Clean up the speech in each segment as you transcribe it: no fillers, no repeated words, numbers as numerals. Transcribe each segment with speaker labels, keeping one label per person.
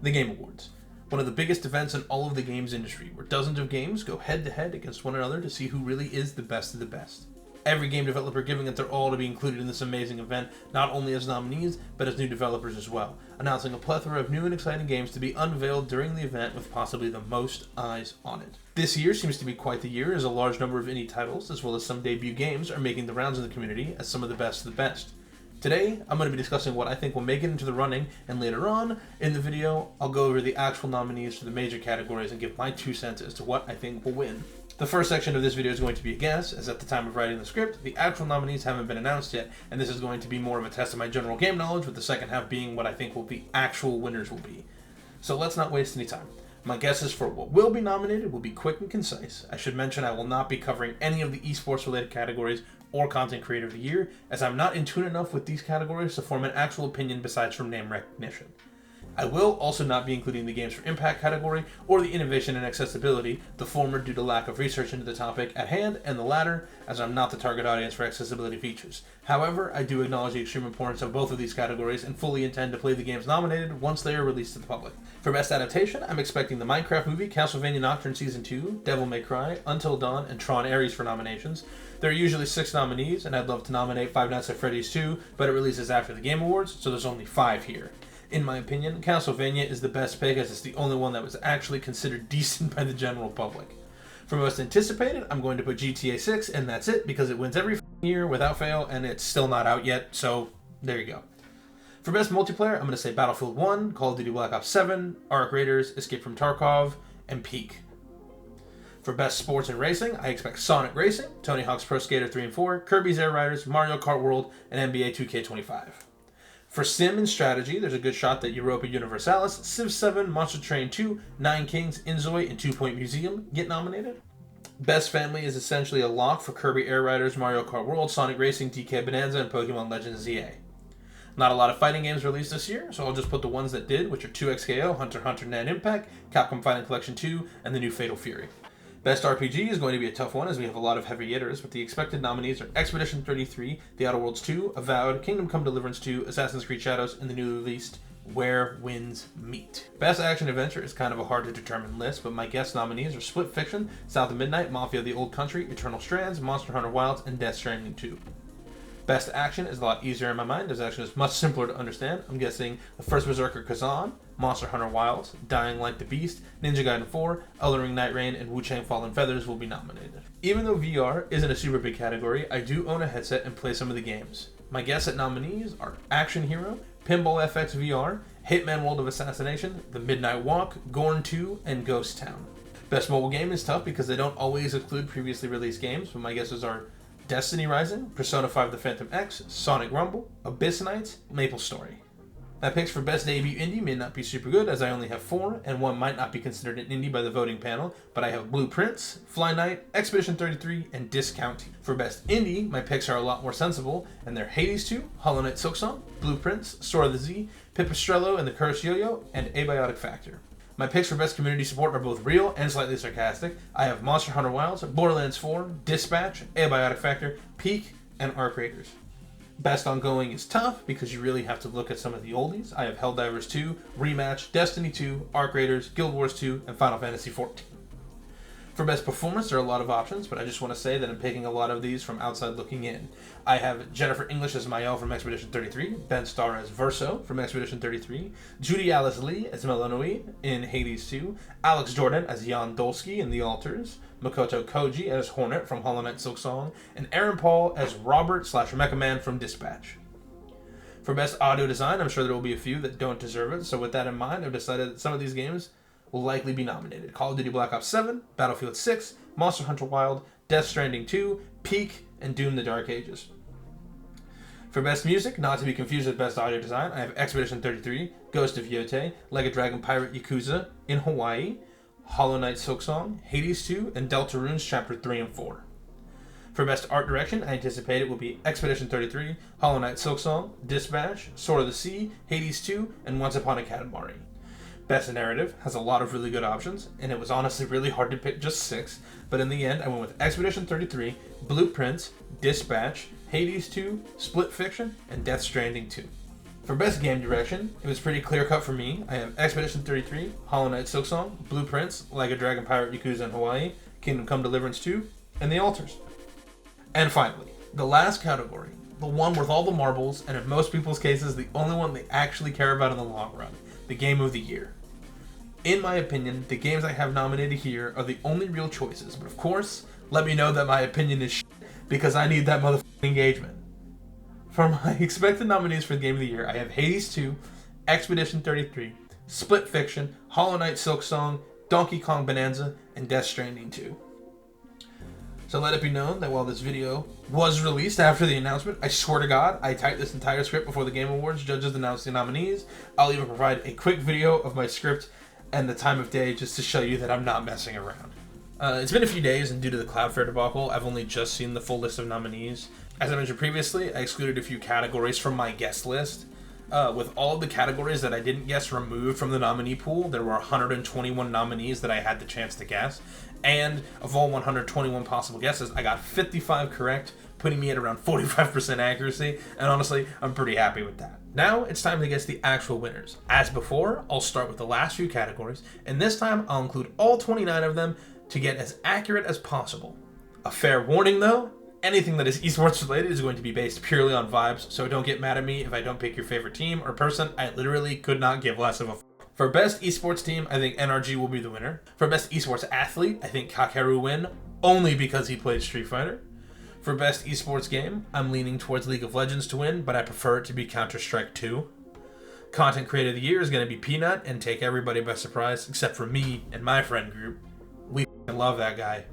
Speaker 1: The Game Awards, one of the biggest events in all of the games industry, where dozens of games go head-to-head against one another to see who really is the best of the best. Every game developer giving it their all to be included in this amazing event, not only as nominees, but as new developers as well, announcing a plethora of new and exciting games to be unveiled during the event with possibly the most eyes on it. This year seems to be quite the year, as a large number of indie titles, as well as some debut games, are making the rounds in the community as some of the best of the best. Today, I'm going to be discussing what I think will make it into the running, and later on in the video, I'll go over the actual nominees for the major categories and give my 2 cents as to what I think will win. The first section of this video is going to be a guess, as at the time of writing the script, the actual nominees haven't been announced yet, and this is going to be more of a test of my general game knowledge, with the second half being what I think will the actual winners will be. So let's not waste any time. My guesses for what will be nominated will be quick and concise. I should mention I will not be covering any of the esports related categories or content creator of the year, as I'm not in tune enough with these categories to form an actual opinion besides from name recognition. I will also not be including the games for impact category or the innovation and accessibility, the former due to lack of research into the topic at hand, and the latter as I'm not the target audience for accessibility features. However, I do acknowledge the extreme importance of both of these categories and fully intend to play the games nominated once they are released to the public. For Best Adaptation, I'm expecting the Minecraft movie, Castlevania Nocturne Season 2, Devil May Cry, Until Dawn, and Tron Ares for nominations. There are usually 6 nominees, and I'd love to nominate Five Nights at Freddy's 2, but it releases after the Game Awards, so there's only 5 here. In my opinion, Castlevania is the best pick, as it's the only one that was actually considered decent by the general public. For most anticipated, I'm going to put GTA 6, and that's it, because it wins every year without fail, and it's still not out yet, so there you go. For best multiplayer, I'm going to say Battlefield 1, Call of Duty Black Ops 7, Ark Raiders, Escape from Tarkov, and Peak. For best sports and racing, I expect Sonic Racing, Tony Hawk's Pro Skater 3 and 4, Kirby's Air Riders, Mario Kart World, and NBA 2K25. For sim and strategy, there's a good shot that Europa Universalis, Civ 7, Monster Train 2, Nine Kings, Inzoi, and 2 Point Museum get nominated. Best family is essentially a lock for Kirby Air Riders, Mario Kart World, Sonic Racing, DK Bonanza, and Pokemon Legends ZA. Not a lot of fighting games released this year, so I'll just put the ones that did, which are 2XKO, Hunter x Hunter Net Impact, Capcom Fighting Collection 2, and the new Fatal Fury. Best RPG is going to be a tough one, as we have a lot of heavy hitters, but the expected nominees are Expedition 33, The Outer Worlds 2, Avowed, Kingdom Come Deliverance 2, Assassin's Creed Shadows, and the newly released Where Winds Meet. Best Action Adventure is kind of a hard to determine list, but my guest nominees are Split Fiction, South of Midnight, Mafia of the Old Country, Eternal Strands, Monster Hunter Wilds, and Death Stranding 2. Best Action is a lot easier in my mind, as action is much simpler to understand. I'm guessing The First Berserker Kazan, Monster Hunter Wilds, Dying Like the Beast, Ninja Gaiden 4, Elden Ring Night Rain, and Wu-Chang Fallen Feathers will be nominated. Even though VR isn't a super big category, I do own a headset and play some of the games. My guess at nominees are Action Hero, Pinball FX VR, Hitman World of Assassination, The Midnight Walk, Gorn 2, and Ghost Town. Best mobile game is tough because they don't always include previously released games, but my guesses are Destiny Rising, Persona 5 The Phantom X, Sonic Rumble, Abyss Knights, Maple Story. My picks for best debut indie may not be super good, as I only have 4, and one might not be considered an indie by the voting panel, but I have Blue Prince, Fly Knight, Expedition 33, and Discount. For best indie, my picks are a lot more sensible, and they're Hades 2, Hollow Knight Silksong, Blue Prince, Sora the Z, Pipistrello and the Cursed Yo-Yo, and Abiotic Factor. My picks for best community support are both real and slightly sarcastic. I have Monster Hunter Wilds, Borderlands 4, Dispatch, Abiotic Factor, Peak, and Ark Raiders. Best ongoing is tough because you really have to look at some of the oldies. I have Helldivers 2, Rematch, Destiny 2, Ark Raiders, Guild Wars 2, and Final Fantasy XIV. For best performance, there are a lot of options, but I just want to say that I'm picking a lot of these from outside looking in. I have Jennifer English as Mael from Expedition 33, Ben Starr as Verso from Expedition 33, Judy Alice Lee as Melanoe in Hades 2, Alex Jordan as Jan Dolsky in The Altars, Makoto Koji as Hornet from Hollow Knight Silksong, and Aaron Paul as Robert/Mecha Man from Dispatch. For best audio design, I'm sure there will be a few that don't deserve it, so with that in mind, I've decided that some of these games will likely be nominated. Call of Duty Black Ops 7, Battlefield 6, Monster Hunter Wild, Death Stranding 2, Peak, and Doom the Dark Ages. For best music, not to be confused with best audio design, I have Expedition 33, Ghost of Yote, Like a Dragon Pirate Yakuza, In Hawaii, Hollow Knight Silksong, Hades 2, and Deltarune's Chapter 3 and 4. For best art direction, I anticipate it will be Expedition 33, Hollow Knight Silksong, Dispatch, Sword of the Sea, Hades 2, and Once Upon a Katamari. Best narrative has a lot of really good options, and it was honestly really hard to pick just 6, but in the end I went with Expedition 33, Blue Prince, Dispatch, Hades 2, Split Fiction, and Death Stranding 2. For Best Game Direction, it was pretty clear cut for me. I have Expedition 33, Hollow Knight Silksong, Blueprints, Like a Dragon Pirate Yakuza in Hawaii, Kingdom Come Deliverance 2, and The Altars. And finally, the last category, the one with all the marbles, and in most people's cases, the only one they actually care about in the long run, the Game of the Year. In my opinion, the games I have nominated here are the only real choices, but of course, let me know that my opinion is shit, because I need that motherfucking engagement. For my expected nominees for the Game of the Year, I have Hades 2, Expedition 33, Split Fiction, Hollow Knight Silksong, Donkey Kong Bonanza, and Death Stranding 2. So let it be known that while this video was released after the announcement, I swear to God, I typed this entire script before the Game Awards judges announced the nominees. I'll even provide a quick video of my script and the time of day just to show you that I'm not messing around. It's been a few days, and due to the Cloudflare debacle, I've only just seen the full list of nominees. As I mentioned previously, I excluded a few categories from my guest list. With all of the categories that I didn't guess removed from the nominee pool, there were 121 nominees that I had the chance to guess. And of all 121 possible guesses, I got 55 correct, putting me at around 45% accuracy, and honestly, I'm pretty happy with that. Now, it's time to guess the actual winners. As before, I'll start with the last few categories, and this time I'll include all 29 of them to get as accurate as possible. A fair warning though, anything that is esports related is going to be based purely on vibes, so don't get mad at me if I don't pick your favorite team or person. I literally could not give less of a f***. For Best Esports Team, I think NRG will be the winner. For Best Esports Athlete, I think Kakeru will win, only because he played Street Fighter. For Best Esports Game, I'm leaning towards League of Legends to win, but I prefer it to be Counter-Strike 2. Content Creator of the Year is going to be Peanut and take everybody by surprise, except for me and my friend group. We love that guy.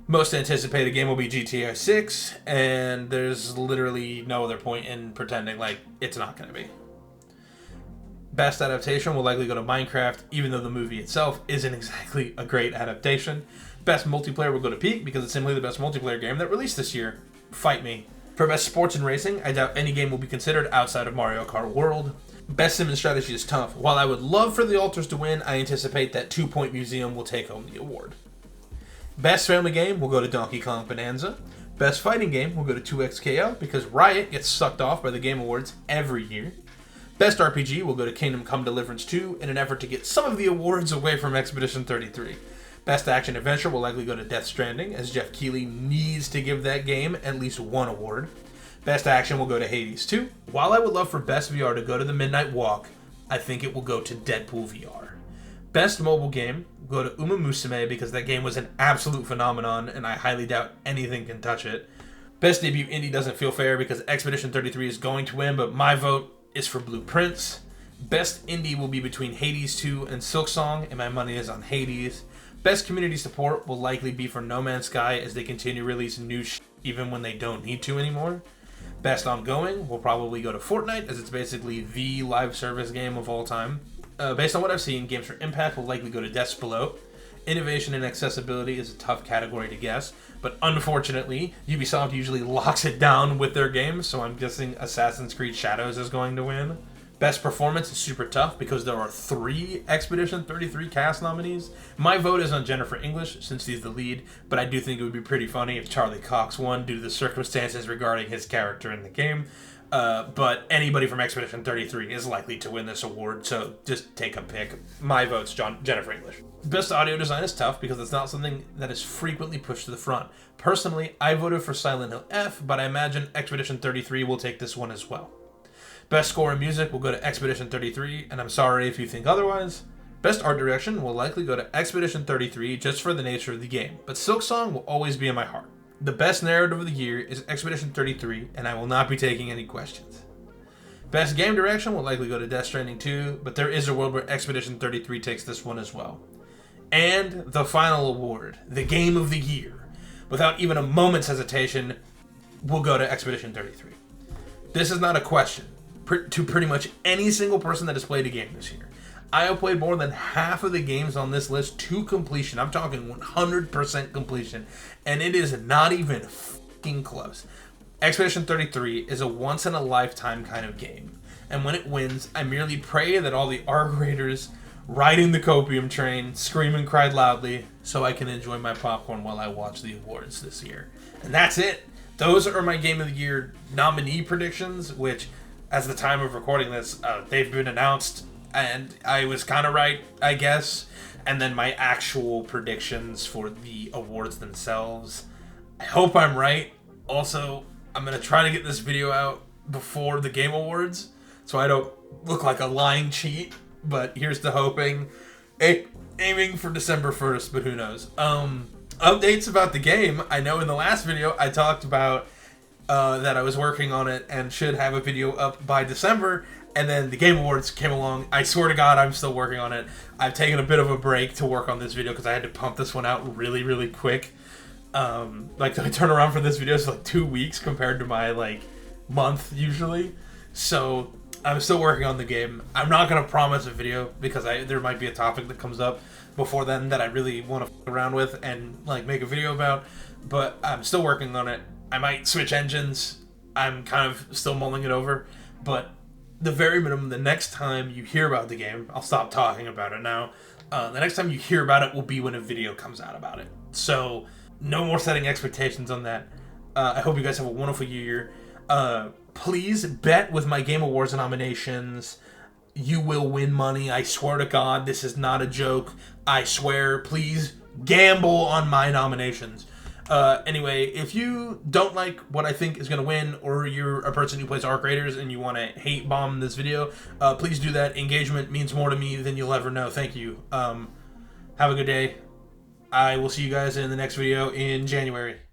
Speaker 1: Most anticipated game will be GTA 6, and there's literally no other point in pretending like it's not going to be. Best adaptation will likely go to Minecraft, even though the movie itself isn't exactly a great adaptation. Best multiplayer will go to Peak, because it's simply the best multiplayer game that released this year. Fight me. For Best Sports and Racing, I doubt any game will be considered outside of Mario Kart World. Best Sim and Strategy is tough. While I would love for the Altars to win, I anticipate that 2 Point Museum will take home the award. Best Family Game will go to Donkey Kong Bonanza. Best Fighting Game will go to 2XKL, because Riot gets sucked off by the Game Awards every year. Best RPG will go to Kingdom Come Deliverance 2 in an effort to get some of the awards away from Expedition 33. Best Action Adventure will likely go to Death Stranding, as Jeff Keighley needs to give that game at least one award. Best Action will go to Hades 2. While I would love for Best VR to go to The Midnight Walk, I think it will go to Deadpool VR. Best Mobile Game will go to Uma Musume, because that game was an absolute phenomenon, and I highly doubt anything can touch it. Best Debut Indie doesn't feel fair, because Expedition 33 is going to win, but my vote is for Blueprints. Best Indie will be between Hades 2 and Silksong, and my money is on Hades. Best Community Support will likely be for No Man's Sky, as they continue to release new even when they don't need to anymore. Best Ongoing will probably go to Fortnite, as it's basically the live service game of all time. Based on what I've seen, Games for Impact will likely go to Death's Below. Innovation and accessibility is a tough category to guess, but unfortunately, Ubisoft usually locks it down with their games, so I'm guessing Assassin's Creed Shadows is going to win. Best Performance is super tough because there are 3 Expedition 33 cast nominees. My vote is on Jennifer English, since he's the lead, but I do think it would be pretty funny if Charlie Cox won due to the circumstances regarding his character in the game. But anybody from Expedition 33 is likely to win this award, so just take a pick. My vote's Jennifer English. Best Audio Design is tough because it's not something that is frequently pushed to the front. Personally, I voted for Silent Hill F, but I imagine Expedition 33 will take this one as well. Best Score and Music will go to Expedition 33, and I'm sorry if you think otherwise. Best Art Direction will likely go to Expedition 33 just for the nature of the game, but Silksong will always be in my heart. The Best Narrative of the Year is Expedition 33, and I will not be taking any questions. Best Game Direction will likely go to Death Stranding 2, but there is a world where Expedition 33 takes this one as well. And the final award, the Game of the Year, without even a moment's hesitation, will go to Expedition 33. This is not a question to pretty much any single person that has played a game this year. I have played more than half of the games on this list to completion. I'm talking 100% completion, and it is not even fucking close. Expedition 33 is a once-in-a-lifetime kind of game, and when it wins, I merely pray that all the ARG raiders riding the copium train scream and cry loudly so I can enjoy my popcorn while I watch the awards this year. And that's it. Those are my Game of the Year nominee predictions, which as the time of recording this, they've been announced, and I was kind of right, I guess. And then my actual predictions for the awards themselves, I hope I'm right. Also, I'm going to try to get this video out before the Game Awards, so I don't look like a lying cheat, but here's to hoping. Aiming for December 1st, but who knows. Updates about the game. I know in the last video I talked about that I was working on it and should have a video up by December, and then the Game Awards came along. I swear to God, I'm still working on it. I've taken a bit of a break to work on this video because I had to pump this one out really, really quick. Like, the turnaround for this video is like 2 weeks compared to my, like, month usually. So I'm still working on the game. I'm not going to promise a video because there might be a topic that comes up before then that I really want to f around with and, like, make a video about. But I'm still working on it. I might switch engines. I'm kind of still mulling it over. But the very minimum, the next time you hear about the game, I'll stop talking about it now. The next time you hear about it will be when a video comes out about it. So no more setting expectations on that. I hope you guys have a wonderful year. Please bet with my Game Awards nominations. You will win money. I swear to God, this is not a joke. I swear. Please gamble on my nominations. Anyway, if you don't like what I think is going to win, or you're a person who plays Arc Raiders and you want to hate bomb this video, please do that. Engagement means more to me than you'll ever know. Thank you. Have a good day. I will see you guys in the next video in January.